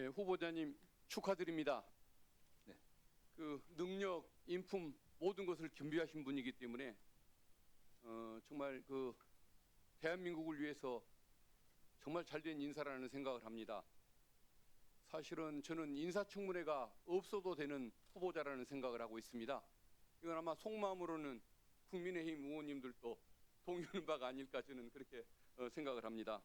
예, 후보자님 축하드립니다. 네. 그 능력, 인품 모든 것을 겸비하신 분이기 때문에 정말 그 대한민국을 위해서 정말 잘된 인사라는 생각을 합니다. 사실은 저는 인사청문회가 없어도 되는 후보자라는 생각을 하고 있습니다. 이건 아마 속마음으로는 국민의힘 의원님들도 동의하는 바가 아닐까 저는 그렇게 생각을 합니다.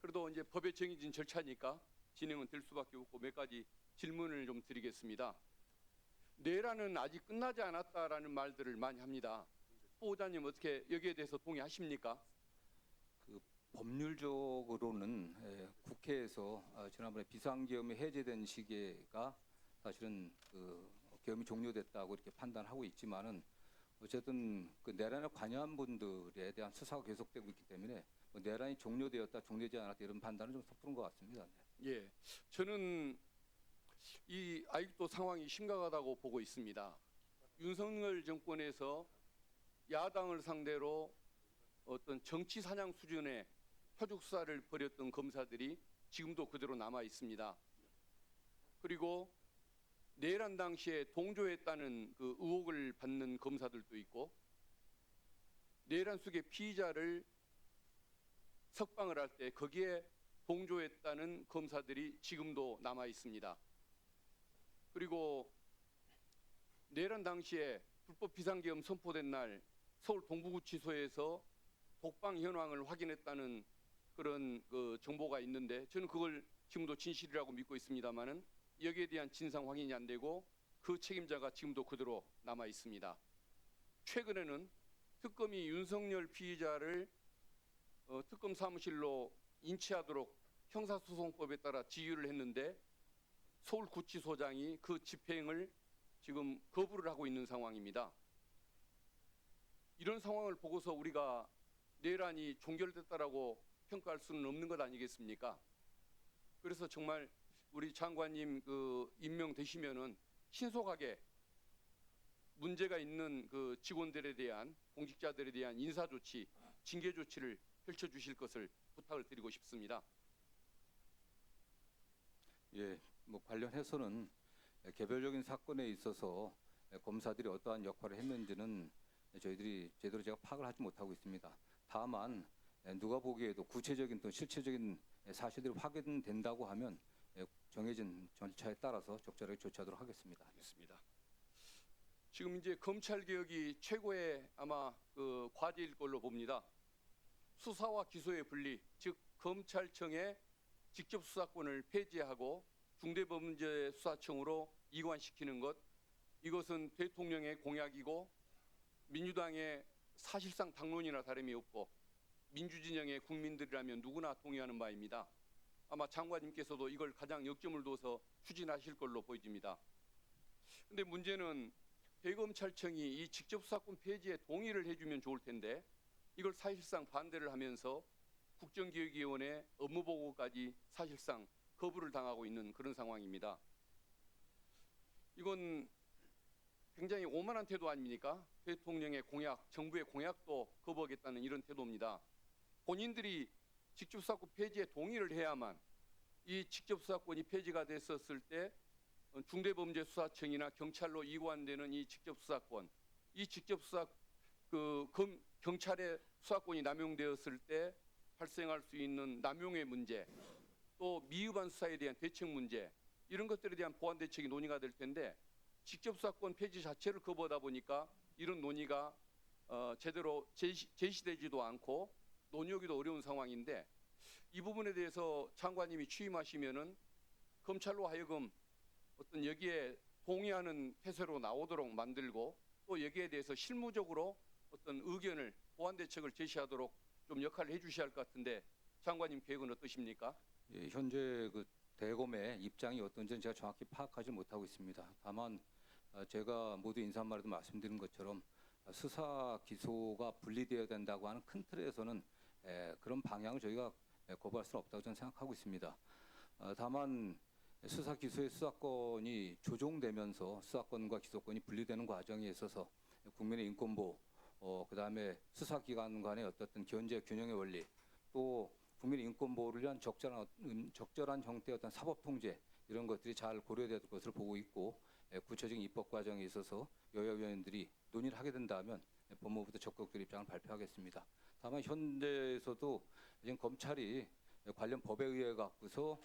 그래도 이제 법에 정해진 절차니까 진행은 될 수밖에 없고 몇 가지 질문을 좀 드리겠습니다. 내란은 아직 끝나지 않았다라는 말들을 많이 합니다. 후보자님 어떻게 여기에 대해서 동의하십니까? 그 법률적으로는 국회에서 지난번에 비상계엄이 해제된 시기가 사실은 그 계엄이 종료됐다고 이렇게 판단하고 있지만은 어쨌든 그 내란에 관여한 분들에 대한 수사가 계속되고 있기 때문에 뭐 내란이 종료되었다, 종료되지 않았다 이런 판단은 좀 섣부른 것 같습니다. 네. 예, 저는 이 아직도 상황이 심각하다고 보고 있습니다. 윤석열 정권에서 야당을 상대로 어떤 정치 사냥 수준의 표적 수사를 벌였던 검사들이 지금도 그대로 남아 있습니다. 그리고 내란 당시에 동조했다는 그 의혹을 받는 검사들도 있고 내란 속의 피의자를 석방을 할 때 거기에 동조했다는 검사들이 지금도 남아 있습니다. 그리고 내란 당시에 불법 비상계엄 선포된 날 서울 동부구치소에서 독방 현황을 확인했다는 그런 그 정보가 있는데 저는 그걸 지금도 진실이라고 믿고 있습니다만은 여기에 대한 진상 확인이 안 되고 그 책임자가 지금도 그대로 남아 있습니다. 최근에는 특검이 윤석열 피의자를 특검 사무실로 인치하도록 형사소송법에 따라 지휘를 했는데 서울구치소장이 그 집행을 지금 거부를 하고 있는 상황입니다. 이런 상황을 보고서 우리가 내란이 종결됐다라고 평가할 수는 없는 것 아니겠습니까? 그래서 정말 우리 장관님 그 임명되시면은 신속하게 문제가 있는 그 직원들에 대한 공직자들에 대한 인사 조치, 징계 조치를 펼쳐 주실 것을 부탁을 드리고 싶습니다. 예, 뭐 관련해서는 개별적인 사건에 있어서 검사들이 어떠한 역할을 했는지는 저희들이 제대로 제가 파악을 하지 못하고 있습니다. 다만 누가 보기에도 구체적인 또 실체적인 사실들이 확인된다고 하면 정해진 절차에 따라서 적절하게 조치하도록 하겠습니다. 알겠습니다. 지금 이제 검찰 개혁이 최고의 아마 그 과제일 걸로 봅니다. 수사와 기소의 분리, 즉 검찰청의 직접 수사권을 폐지하고 중대범죄수사청으로 이관시키는 것, 이것은 대통령의 공약이고 민주당의 사실상 당론이나 다름이 없고 민주진영의 국민들이라면 누구나 동의하는 바입니다. 아마 장관님께서도 이걸 가장 역점을 둬서 추진하실 걸로 보여집니다. 그런데 문제는 대검찰청이 이 직접수사권 폐지에 동의를 해주면 좋을 텐데 이걸 사실상 반대를 하면서 국정기획위원회 업무보고까지 사실상 거부를 당하고 있는 그런 상황입니다. 이건 굉장히 오만한 태도 아닙니까? 대통령의 공약, 정부의 공약도 거부하겠다는 이런 태도입니다. 본인들이 직접수사권 폐지에 동의를 해야만 이 직접수사권이 폐지가 됐었을 때 중대범죄수사청이나 경찰로 이관되는 이 직접수사권, 이 직접수사 경찰의 수사권이 남용되었을 때 발생할 수 있는 남용의 문제, 또 미흡한 수사에 대한 대책 문제, 이런 것들에 대한 보완 대책이 논의가 될 텐데 직접 수사권 폐지 자체를 거부하다 보니까 이런 논의가 제대로 제시되지도 않고 논의하기도 어려운 상황인데 이 부분에 대해서 장관님이 취임하시면은 검찰로 하여금 어떤 여기에 동의하는 태세로 나오도록 만들고 또 여기에 대해서 실무적으로 어떤 의견을 보완 대책을 제시하도록 좀 역할을 해주셔야 할 것 같은데 장관님 계획은 어떠십니까? 예, 현재 그 대검의 입장이 어떤지는 제가 정확히 파악하지 못하고 있습니다. 다만 제가 모두 인사말에도 말씀드린 것처럼 수사 기소가 분리되어야 된다고 하는 큰 틀에서는 그런 방향을 저희가 거부할 수는 없다고 저는 생각하고 있습니다. 다만 수사 기소의 수사권이 조정되면서 수사권과 기소권이 분리되는 과정에 있어서 국민의 인권보호, 그다음에 수사기관 간의 어떤 견제 균형의 원리, 또 국민의 인권보호를 위한 적절한 형태의 어떤 사법 통제 이런 것들이 잘 고려될 것으로 보고 있고 구체적인 입법 과정에 있어서 여야 의원들이 논의를 하게 된다면 법무부도 적극적인 입장을 발표하겠습니다. 다만 현재에서도 지금 검찰이 관련 법에 의해 갖고서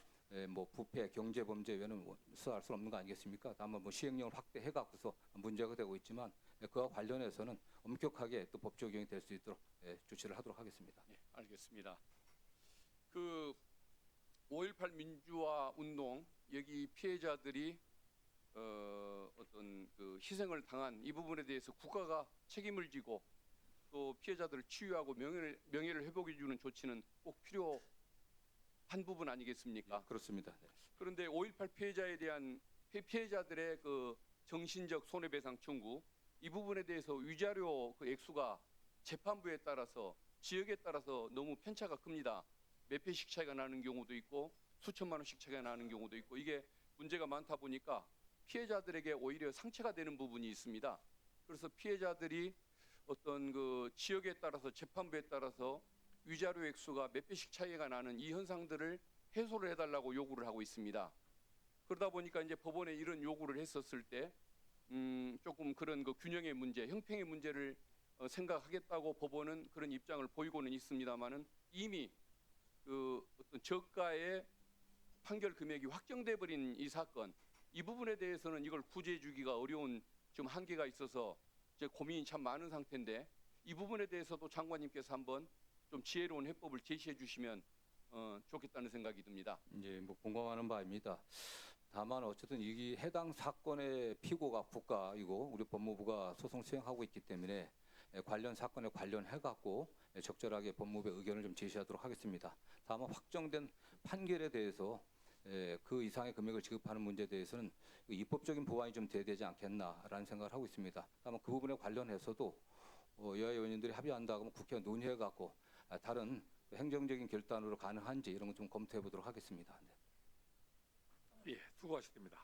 뭐 부패, 경제범죄 외에는 수사할 수 없는 거 아니겠습니까? 다만 뭐 시행령을 확대해 갖고서 문제가 되고 있지만 그와 관련해서는 엄격하게 또 법 적용이 될 수 있도록 조치를 하도록 하겠습니다. 네, 알겠습니다. 그 5.18 민주화 운동 여기 피해자들이 어떤 그 희생을 당한 이 부분에 대해서 국가가 책임을 지고 또 피해자들을 치유하고 명예를 회복해 주는 조치는 꼭 필요한 부분 아니겠습니까? 그렇습니다. 네. 그런데 5.18 피해자에 대한 피해자들의 그 정신적 손해배상 청구 이 부분에 대해서 위자료 그 액수가 재판부에 따라서 지역에 따라서 너무 편차가 큽니다. 몇 배씩 차이가 나는 경우도 있고 수천만 원씩 차이가 나는 경우도 있고 이게 문제가 많다 보니까 피해자들에게 오히려 상처가 되는 부분이 있습니다. 그래서 피해자들이 어떤 그 지역에 따라서 재판부에 따라서 위자료 액수가 몇 배씩 차이가 나는 이 현상들을 해소를 해달라고 요구를 하고 있습니다. 그러다 보니까 이제 법원에 이런 요구를 했었을 때 조금 그런 그 균형의 문제, 형평의 문제를 생각하겠다고 법원은 그런 입장을 보이고는 있습니다만은 이미 그 어떤 저가의 판결 금액이 확정돼 버린 이 사건 이 부분에 대해서는 이걸 구제해 주기가 어려운 좀 한계가 있어서 이제 고민이 참 많은 상태인데 이 부분에 대해서도 장관님께서 한번 좀 지혜로운 해법을 제시해 주시면 좋겠다는 생각이 듭니다. 이제 뭐 공감하는 바입니다. 다만 어쨌든 이 해당 사건의 피고가 국가이고 우리 법무부가 소송 수행하고 있기 때문에 관련 사건에 관련해 갖고 적절하게 법무부의 의견을 좀 제시하도록 하겠습니다. 다만 확정된 판결에 대해서 그 이상의 금액을 지급하는 문제에 대해서는 입법적인 보완이 좀 돼야 되지 않겠나라는 생각을 하고 있습니다. 다만 그 부분에 관련해서도 여야 의원님들이 합의한다고 하면 국회가 논의해 갖고 다른 행정적인 결단으로 가능한지 이런 거 좀 검토해 보도록 하겠습니다. 네. 예, 수고하셨습니다.